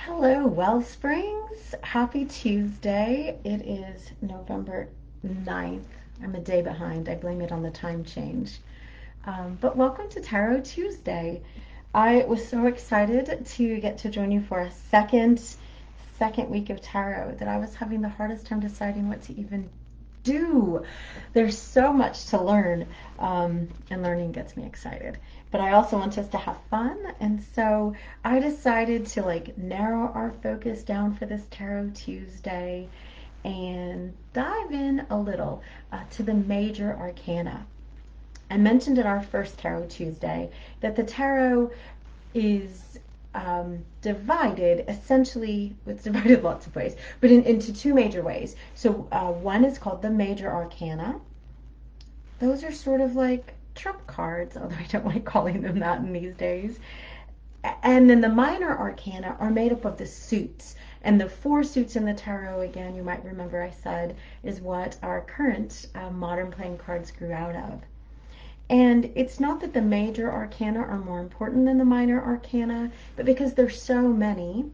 Hello, Wellsprings. Happy Tuesday. It is November 9th. I'm a day behind. I blame it on the time change. But welcome to Tarot Tuesday. I was so excited to get to join you for a second week of tarot that I was having the hardest time deciding what to even do. There's so much to learn, and learning gets me excited. But I also want us to have fun, and so I decided to narrow our focus down for this Tarot Tuesday and dive in a little to the major arcana. I mentioned in our first Tarot Tuesday that the tarot is divided essentially, it's divided lots of ways, but into two major ways. So one is called the major arcana. Those are sort of like trump cards, although I don't like calling them that in these days. And then the minor arcana are made up of the suits. And the four suits in the tarot, again, you might remember I said, is what our current modern playing cards grew out of. And it's not that the major arcana are more important than the minor arcana, but because there's so many,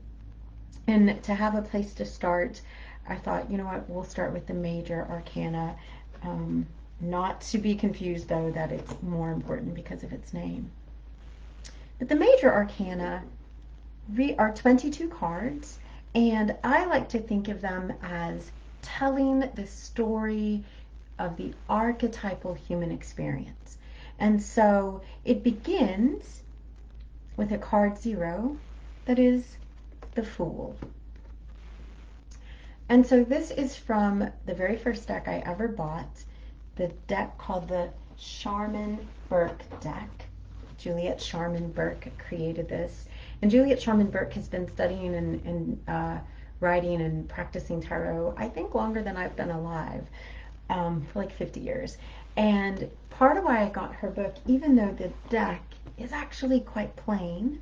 and to have a place to start, I thought, you know what, we'll start with the major arcana. Not to be confused, though, that it's more important because of its name. But the major arcana are 22 cards, and I like to think of them as telling the story of the archetypal human experience. And so it begins with a card 0 that is the Fool. And so this is from the very first deck I ever bought, the deck called the Sharman Burke deck. Juliet Sharman Burke created this. And Juliet Sharman Burke has been studying and writing and practicing tarot, I think, longer than I've been alive, for like 50 years. And part of why I got her book, even though the deck is actually quite plain,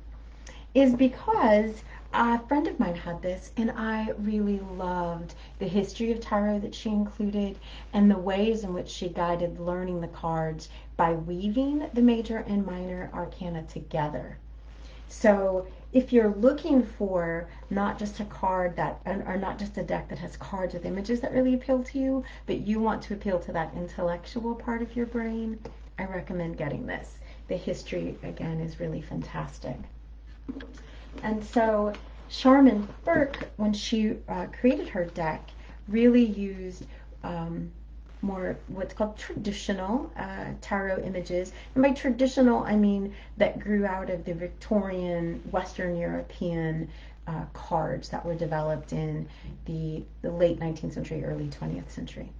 is because a friend of mine had this, and I really loved the history of tarot that she included and the ways in which she guided learning the cards by weaving the major and minor arcana together. So if you're looking for not just a card that, or not just a deck that has cards with images that really appeal to you, but you want to appeal to that intellectual part of your brain, I recommend getting this. The history, again, is really fantastic. And so Sharman Burke, when she created her deck, really used more what's called traditional tarot images. And by traditional, I mean that grew out of the Victorian, Western European cards that were developed in the late 19th century, early 20th century.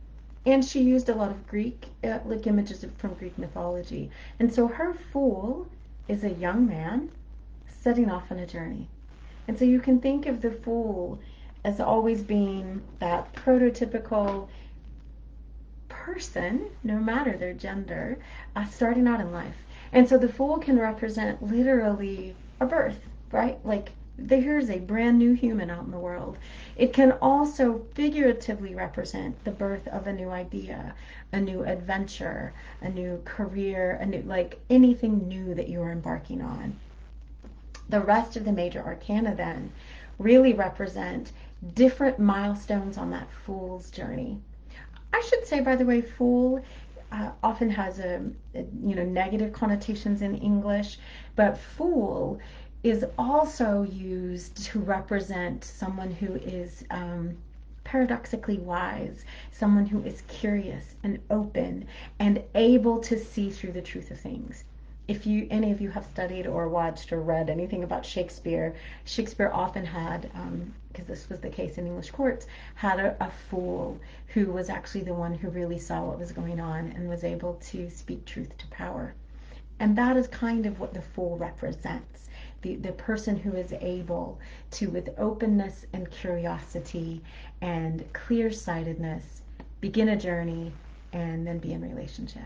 And she used a lot of Greek, like images from Greek mythology. And so her Fool is a young man setting off on a journey. And so you can think of the Fool as always being that prototypical person, no matter their gender, starting out in life. And so the Fool can represent literally a birth, right? Like here's a brand new human out in the world. It can also figuratively represent the birth of a new idea, a new adventure, a new career, a new, like anything new that you're embarking on. The rest of the major arcana then really represent different milestones on that Fool's journey. I should say, by the way, Fool often has negative connotations in English, but Fool is also used to represent someone who is paradoxically wise, someone who is curious and open and able to see through the truth of things. If any of you have studied or watched or read anything about Shakespeare, Shakespeare often had, because this was the case in English courts, had a fool who was actually the one who really saw what was going on and was able to speak truth to power. And that is kind of what the Fool represents. The person who is able to, with openness and curiosity and clear-sightedness, begin a journey and then be in relationship.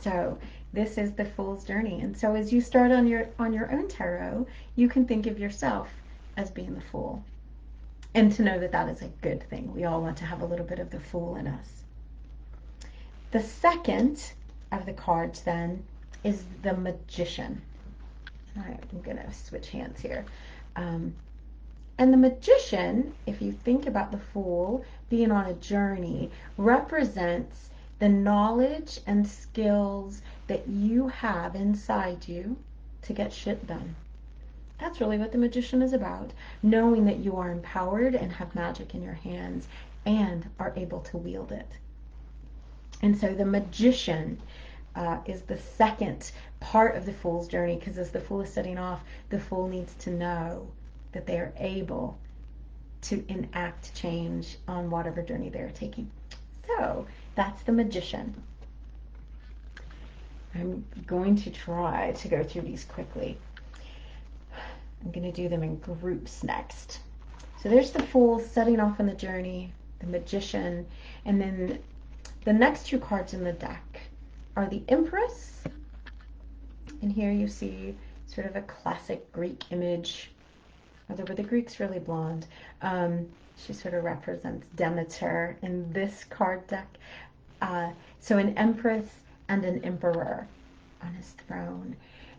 So this is the Fool's journey. And so as you start on your own tarot, you can think of yourself as being the Fool. And to know that that is a good thing. We all want to have a little bit of the Fool in us. The second of the cards then is the Magician. I'm going to switch hands here. And the Magician, if you think about the Fool being on a journey, represents the knowledge and skills that you have inside you to get shit done. That's really what the Magician is about, knowing that you are empowered and have magic in your hands and are able to wield it. And so the Magician is the second part of the Fool's journey, because as the Fool is setting off, the Fool needs to know that they are able to enact change on whatever journey they're taking. So that's the Magician. I'm going to try to go through these quickly. I'm going to do them in groups next. So there's the Fool setting off on the journey, the Magician, and then the next two cards in the deck are the Empress. And here you see sort of a classic Greek image, although were the Greeks really blonde? She sort of represents Demeter in this card deck. So an Empress and an Emperor on his throne.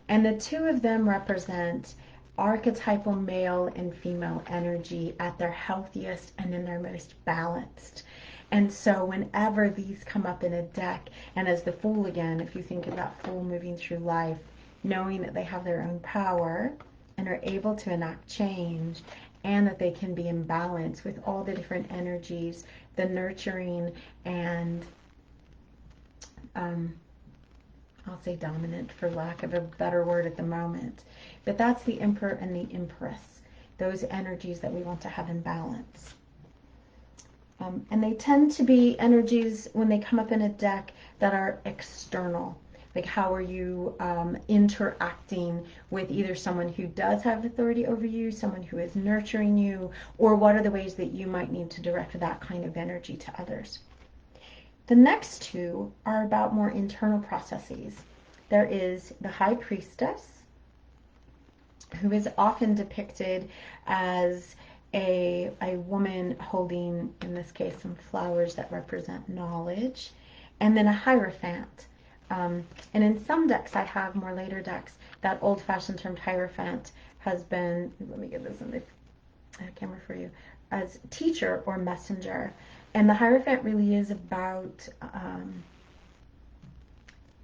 And the two of them represent archetypal male and female energy at their healthiest and in their most balanced. And so whenever these come up in a deck, and as the Fool again, if you think of that Fool moving through life, knowing that they have their own power and are able to enact change, and that they can be in balance with all the different energies, the nurturing and I'll say dominant for lack of a better word at the moment. But that's the Emperor and the Empress, those energies that we want to have in balance. And they tend to be energies, when they come up in a deck, that are external. Like, how are you interacting with either someone who does have authority over you, someone who is nurturing you, or what are the ways that you might need to direct that kind of energy to others. The next two are about more internal processes. There is the High Priestess, who is often depicted as a woman holding, in this case, some flowers that represent knowledge, and then a Hierophant. And in some decks, I have more later decks, that old-fashioned term Hierophant has been, let me get this in the camera for you, as teacher or messenger. And the Hierophant really is about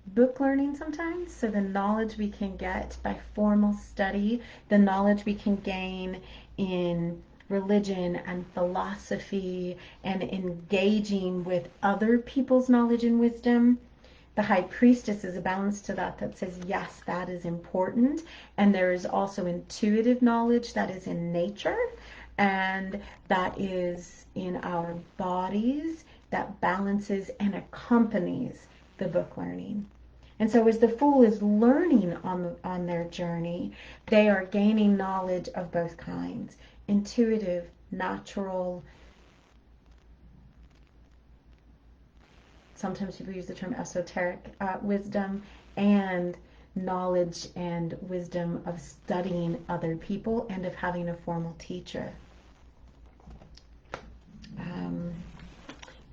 book learning sometimes. So the knowledge we can get by formal study, the knowledge we can gain in religion and philosophy and engaging with other people's knowledge and wisdom. The High Priestess is a balance to that says, yes, that is important. And there is also intuitive knowledge that is in nature and that is in our bodies, that balances and accompanies the book learning. And so as the Fool is learning on their journey, they are gaining knowledge of both kinds: intuitive, natural. Sometimes people use the term esoteric wisdom, and knowledge and wisdom of studying other people and of having a formal teacher.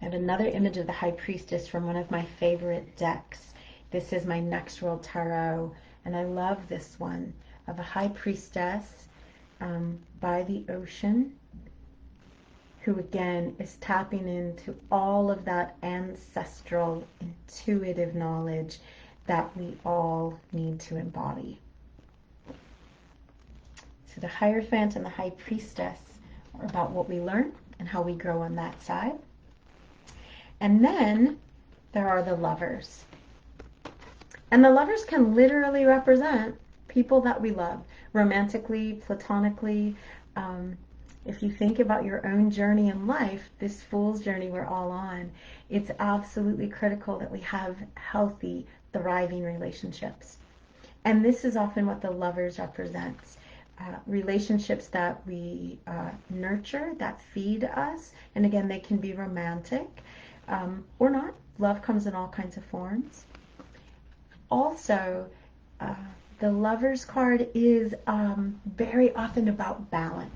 I have another image of the High Priestess from one of my favorite decks. This is my Next World Tarot, and I love this one of a High Priestess by the ocean, who again is tapping into all of that ancestral, intuitive knowledge that we all need to embody. So the Hierophant and the High Priestess are about what we learn and how we grow on that side. And then there are the Lovers. And the Lovers can literally represent people that we love, romantically, platonically. If you think about your own journey in life, this Fool's journey we're all on, it's absolutely critical that we have healthy, thriving relationships. And this is often what the Lovers represents. Relationships that we nurture, that feed us. And again, they can be romantic or not. Love comes in all kinds of forms. Also, the Lovers card is very often about balance.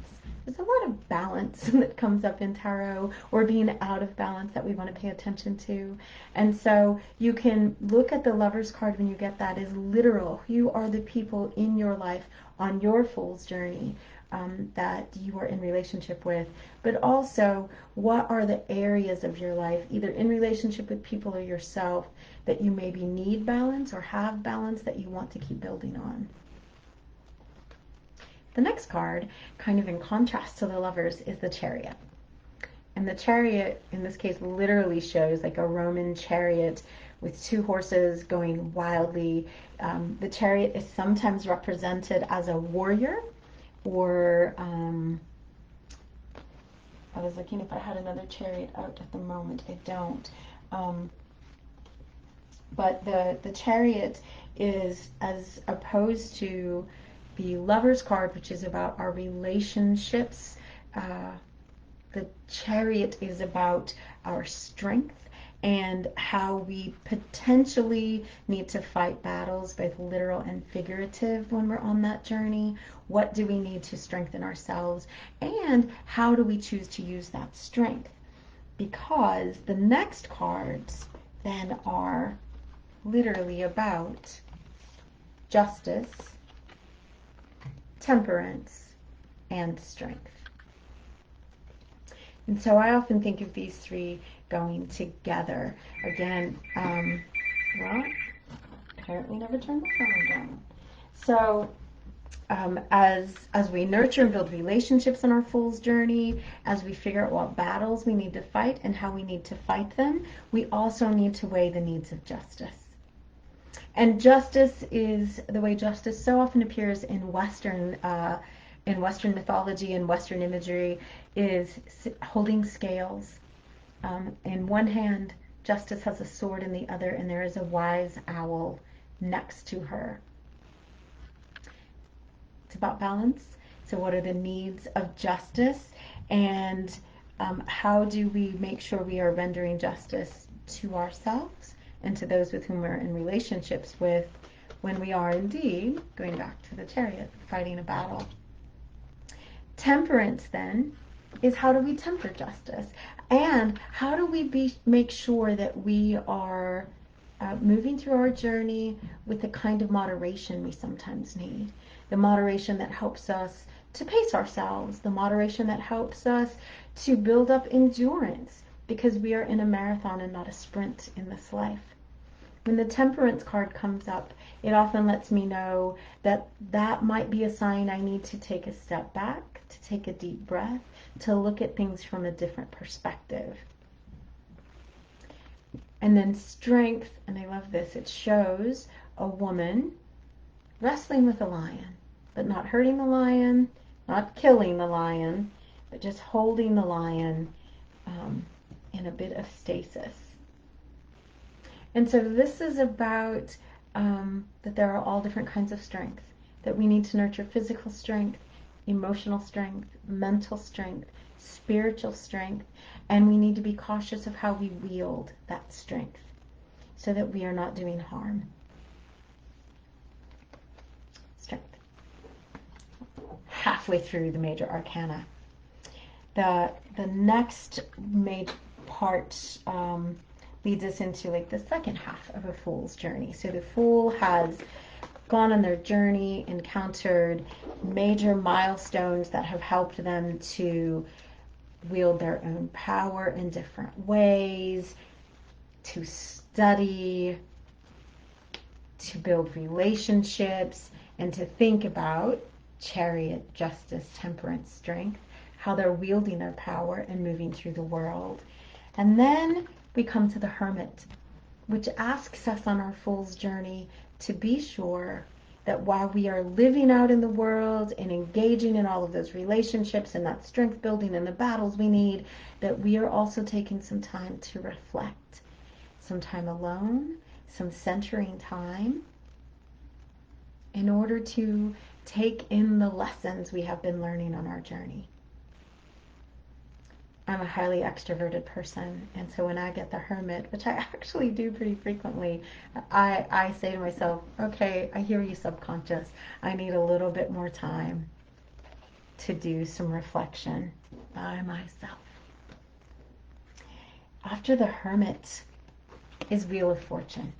there's a lot of balance that comes up in tarot, or being out of balance that we want to pay attention to. And so you can look at the Lover's card when you get that as literal. Who are the people in your life on your Fool's journey that you are in relationship with? But also, what are the areas of your life, either in relationship with people or yourself, that you maybe need balance or have balance that you want to keep building on? The next card, kind of in contrast to the Lovers, is the Chariot. And the Chariot, in this case, literally shows like a Roman chariot with two horses going wildly. The Chariot is sometimes represented as a warrior, or I was looking if I had another chariot out at the moment. I don't. But the Chariot is, as opposed to the Lover's card, which is about our relationships, the Chariot is about our strength and how we potentially need to fight battles, both literal and figurative, when we're on that journey. What do we need to strengthen ourselves? And how do we choose to use that strength? Because the next cards then are literally about justice, temperance, and strength. And so I often think of these three going together. Again, well, apparently never turned the phone down. So as we nurture and build relationships on our Fool's journey, as we figure out what battles we need to fight and how we need to fight them, we also need to weigh the needs of justice. And justice is the way justice so often appears in Western mythology and Western imagery, is holding scales. In one hand, justice has a sword in the other, and there is a wise owl next to her. It's about balance. So what are the needs of justice, and how do we make sure we are rendering justice to ourselves and to those with whom we're in relationships with, when we are indeed, going back to the Chariot, fighting a battle. Temperance, then, is how do we temper justice? And how do we make sure that we are moving through our journey with the kind of moderation we sometimes need? The moderation that helps us to pace ourselves, the moderation that helps us to build up endurance, because we are in a marathon and not a sprint in this life. When the Temperance card comes up, it often lets me know that that might be a sign I need to take a step back, to take a deep breath, to look at things from a different perspective. And then Strength, and I love this, it shows a woman wrestling with a lion, but not hurting the lion, not killing the lion, but just holding the lion in a bit of stasis. And so this is about that there are all different kinds of strength, that we need to nurture physical strength, emotional strength, mental strength, spiritual strength, and we need to be cautious of how we wield that strength so that we are not doing harm. Strength. Halfway through the major arcana. The next major part leads us into like the second half of a Fool's journey. So the Fool has gone on their journey, encountered major milestones that have helped them to wield their own power in different ways, to study, to build relationships, and to think about Chariot, justice, temperance, strength, how they're wielding their power and moving through the world. And then we come to the Hermit, which asks us on our Fool's journey to be sure that while we are living out in the world and engaging in all of those relationships and that strength building and the battles we need, that we are also taking some time to reflect, some time alone, some centering time, in order to take in the lessons we have been learning on our journey. I'm a highly extroverted person, and so when I get the Hermit, which I actually do pretty frequently, I say to myself, okay, I hear you, subconscious. I need a little bit more time. to do some reflection by myself. After the Hermit is Wheel of Fortune.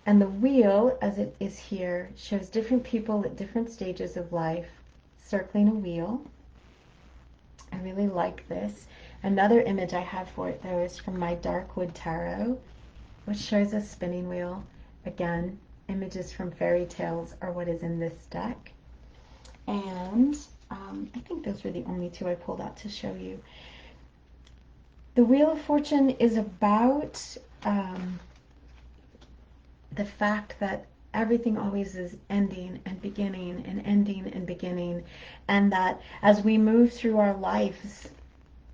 And the wheel, as it is here, shows different people at different stages of life circling a wheel. I really like this. Another image I have for it, though, is from my Darkwood Tarot, which shows a spinning wheel. Again, images from fairy tales are what is in this deck. And I think those were the only two I pulled out to show you. The Wheel of Fortune is about the fact that everything always is ending and beginning and ending and beginning, and that as we move through our lives,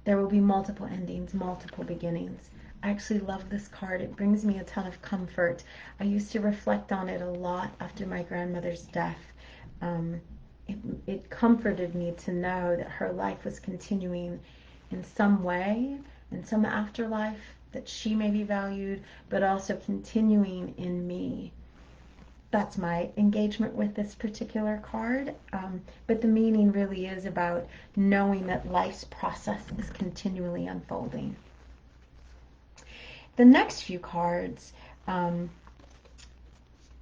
there will be multiple endings, multiple beginnings. I actually love this card. It brings me a ton of comfort. I used to reflect on it a lot after my grandmother's death. It comforted me to know that her life was continuing in some way, in some afterlife, that she may be valued, but also continuing in me. That's my engagement with this particular card. But the meaning really is about knowing that life's process is continually unfolding. The next few cards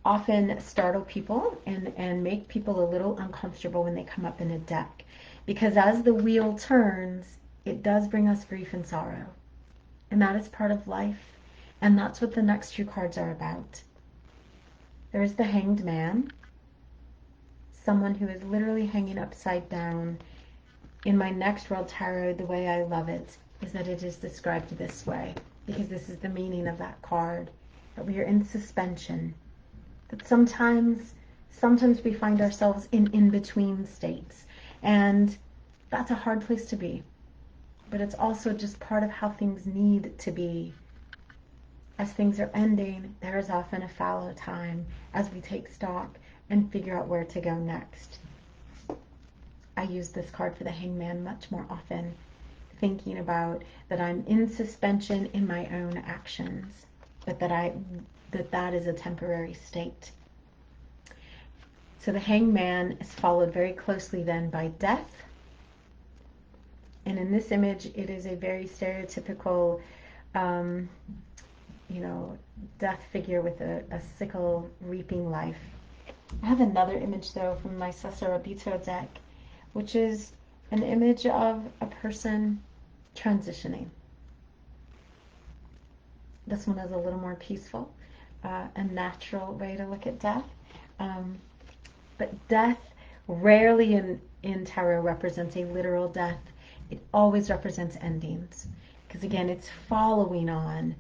often startle people and make people a little uncomfortable when they come up in a deck. Because as the wheel turns, it does bring us grief and sorrow. And that is part of life. And that's what the next few cards are about. There's the Hanged Man, someone who is literally hanging upside down. In my Next World Tarot, the way I love it is that it is described this way, because this is the meaning of that card, that we are in suspension, that sometimes we find ourselves in in-between states, and that's a hard place to be, but it's also just part of how things need to be. As things are ending, there is often a fallow time as we take stock and figure out where to go next. I use this card for the Hangman much more often, thinking about that I'm in suspension in my own actions, but that is a temporary state. So the Hangman is followed very closely then by death. And in this image, it is a very stereotypical death figure with a sickle reaping life. I have another image, though, from my Sasarabito deck, which is an image of a person transitioning. This one is a little more peaceful, a natural way to look at death. But death rarely in tarot represents a literal death. It always represents endings. Because again, it's following on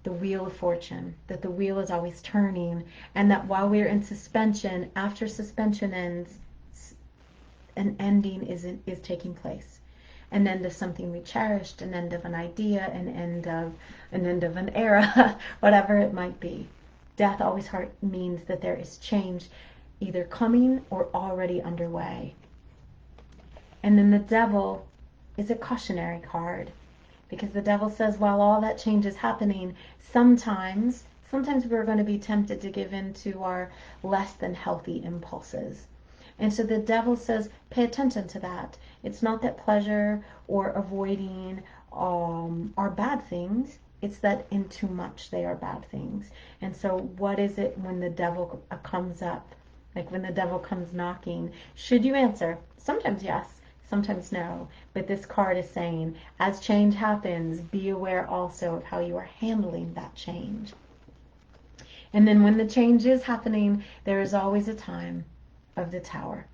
the Wheel of Fortune, that the wheel is always turning, and that while we're in suspension, after suspension ends, an ending is taking place. An end of something we cherished, an end of an idea, an end of an era, whatever it might be. Death always means that there is change either coming or already underway. And then the Devil is a cautionary card, because the Devil says while all that change is happening, sometimes we're going to be tempted to give in to our less than healthy impulses. And so the Devil says, pay attention to that. It's not that pleasure or avoiding are bad things. It's that in too much they are bad things. And so what is it when the Devil comes up? Like when the Devil comes knocking, should you answer? Sometimes yes, sometimes no. But this card is saying, as change happens, be aware also of how you are handling that change. And then when the change is happening, there is always a time of the Tower.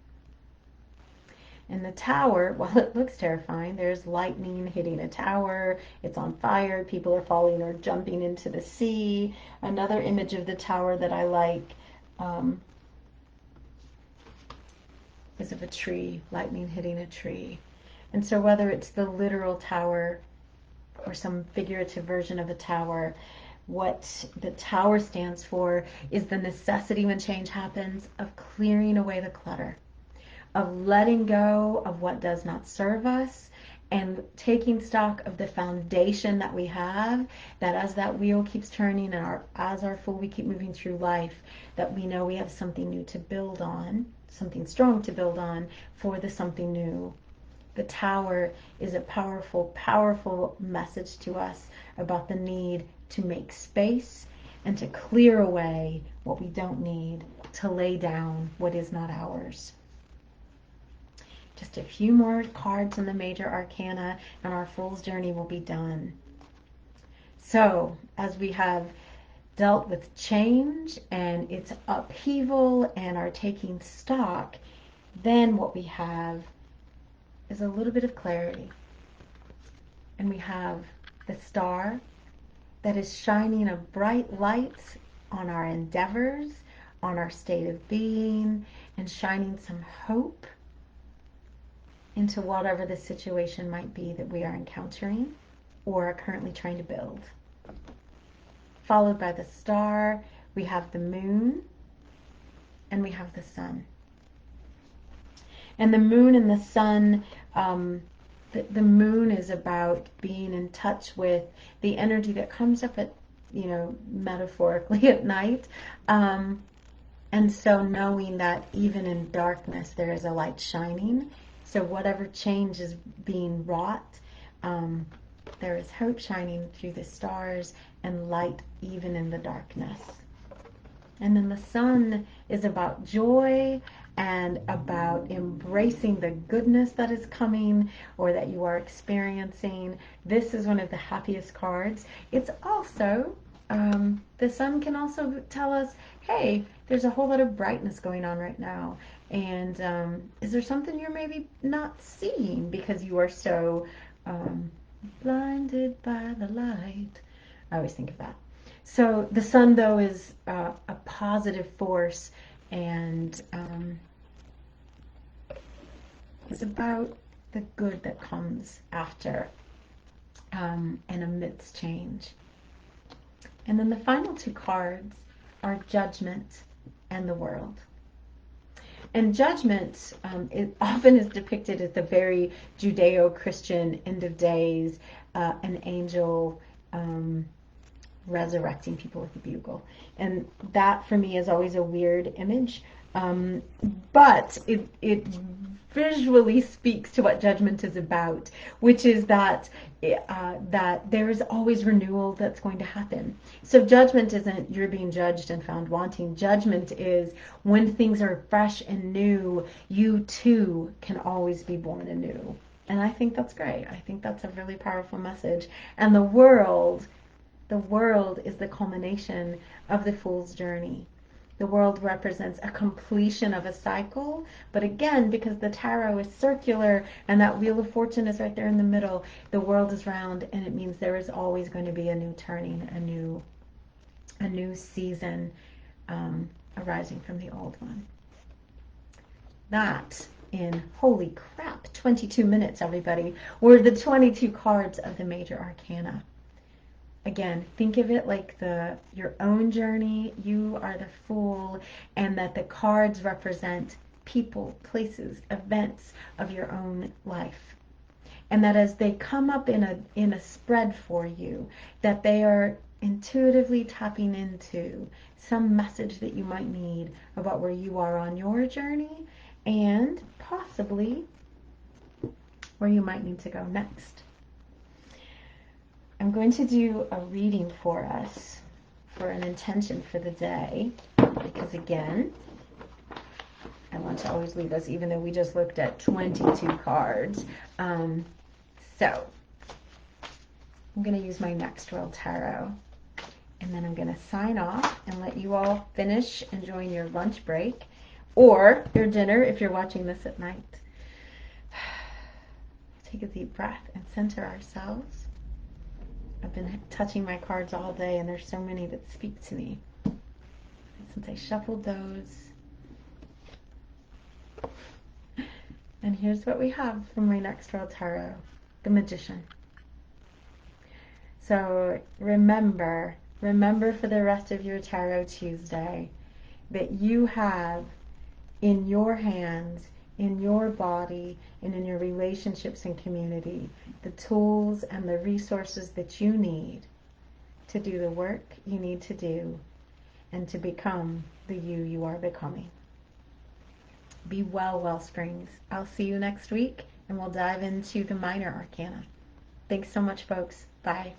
And the Tower, while it looks terrifying, there's lightning hitting a tower, it's on fire, people are falling or jumping into the sea. Another image of the Tower that I like is of a tree, lightning hitting a tree. And so whether it's the literal tower or some figurative version of a tower, what the Tower stands for is the necessity when change happens of clearing away the clutter, of letting go of what does not serve us, and taking stock of the foundation that we have, that as that wheel keeps turning and as our fool we keep moving through life, that we know we have something new to build on. something strong to build on for the something new. The Tower is a powerful, powerful message to us about the need to make space and to clear away what we don't need, to lay down what is not ours. Just a few more cards in the major arcana and our Fool's Journey will be done. So, as we have dealt with change and its upheaval and are taking stock, then what we have is a little bit of clarity. And we have the star that is shining a bright light on our endeavors, on our state of being, and shining some hope into whatever the situation might be that we are encountering or are currently trying to build. Followed by the star, we have the moon, and we have the sun. And the moon and the sun, the moon is about being in touch with the energy that comes up at, metaphorically at night. And so knowing that even in darkness, there is a light shining. So whatever change is being wrought, there is hope shining through the stars and light even in the darkness. And then the sun is about joy and about embracing the goodness that is coming or that you are experiencing. This is one of the happiest cards. It's also, the sun can also tell us, hey, there's a whole lot of brightness going on right now. And is there something you're maybe not seeing because you are so blinded by the light? I always think of that. So the sun, though, is a positive force, and it's about the good that comes after and amidst change. And then the final two cards are Judgment and the World. And Judgment, it often is depicted as the very Judeo-Christian end of days, an angel resurrecting people with a bugle. And that for me is always a weird image, but it visually speaks to what Judgment is about, which is that that there is always renewal that's going to happen. So Judgment isn't you're being judged and found wanting. Judgment is when things are fresh and new, you too can always be born anew. And I think that's great. I think that's a really powerful message. And the world is the culmination of the Fool's Journey. The world represents a completion of a cycle, but again, because the tarot is circular and that Wheel of Fortune is right there in the middle, the world is round, and it means there is always going to be a new turning, a new season arising from the old one. That, in holy crap, 22 minutes, everybody, were the 22 cards of the Major Arcana. Again, think of it like your own journey. You are the Fool, and that the cards represent people, places, events of your own life. And that as they come up in a spread for you, that they are intuitively tapping into some message that you might need about where you are on your journey and possibly where you might need to go next. I'm going to do a reading for us for an intention for the day, because again, I want to always lead us, even though we just looked at 22 cards. So I'm going to use my Next World Tarot, and then I'm going to sign off and let you all finish enjoying your lunch break or your dinner if you're watching this at night. Take a deep breath and center ourselves. I've been touching my cards all day, and there's so many that speak to me. Since I shuffled those. And here's what we have from my Next World Tarot, the Magician. So remember for the rest of your Tarot Tuesday that you have in your hands, in your body, and in your relationships and community, the tools and the resources that you need to do the work you need to do and to become the you are becoming. Be well, Wellsprings. I'll see you next week, and we'll dive into the minor arcana. Thanks so much, folks. Bye.